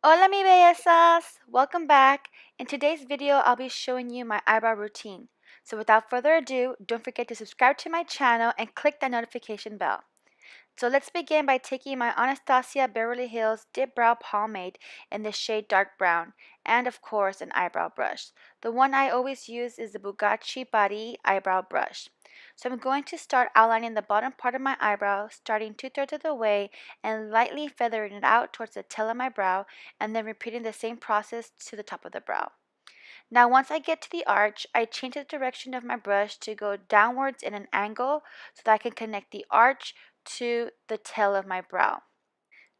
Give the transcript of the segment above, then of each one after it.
Hola mi bellezas! Welcome back. In today's video, I'll be showing you my eyebrow routine. So without further ado, don't forget to subscribe to my channel and click that notification bell. So let's begin by taking my Anastasia Beverly Hills Dip Brow Pomade in the shade Dark Brown, and of course an eyebrow brush. The one I always use is the Bugatti Body Eyebrow Brush. So I'm going to start outlining the bottom part of my eyebrow, starting 2/3 of the way and lightly feathering it out towards the tail of my brow, and then repeating the same process to the top of the brow. Now once I get to the arch, I change the direction of my brush to go downwards in an angle so that I can connect the arch to the tail of my brow.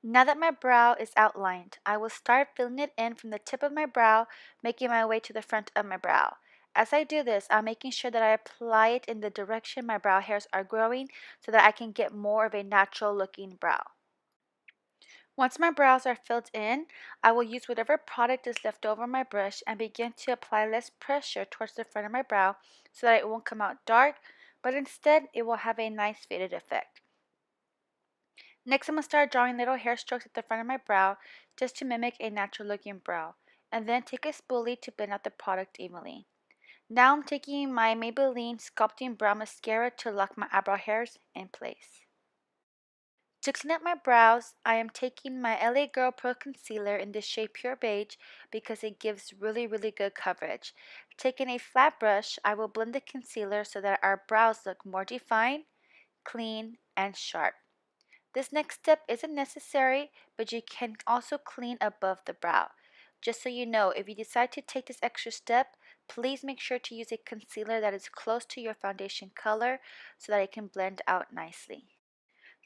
Now that my brow is outlined, I will start filling it in from the tip of my brow, making my way to the front of my brow. As I do this, I'm making sure that I apply it in the direction my brow hairs are growing so that I can get more of a natural looking brow. Once my brows are filled in, I will use whatever product is left over my brush and begin to apply less pressure towards the front of my brow so that it won't come out dark, but instead it will have a nice faded effect. Next, I'm going to start drawing little hair strokes at the front of my brow just to mimic a natural looking brow, and then take a spoolie to blend out the product evenly. Now I'm taking my Maybelline Sculpting Brow Mascara to lock my eyebrow hairs in place. To clean up my brows, I am taking my LA Girl Pro Concealer in the shade Pure Beige because it gives really good coverage. Taking a flat brush, I will blend the concealer so that our brows look more defined, clean, and sharp. This next step isn't necessary, but you can also clean above the brow. Just so you know, if you decide to take this extra step, please make sure to use a concealer that is close to your foundation color so that it can blend out nicely.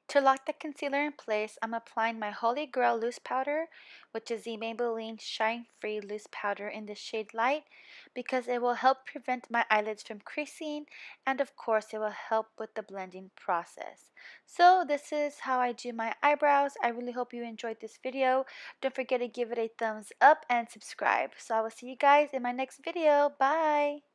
To lock the concealer in place, I'm applying my Holy Grail Loose Powder, which is the Maybelline Shine Free Loose Powder in the shade Light, because it will help prevent my eyelids from creasing, and of course it will help with the blending process. So this is how I do my eyebrows. I really hope you enjoyed this video. Don't forget to give it a thumbs up and subscribe. So I will see you guys in my next video. Bye!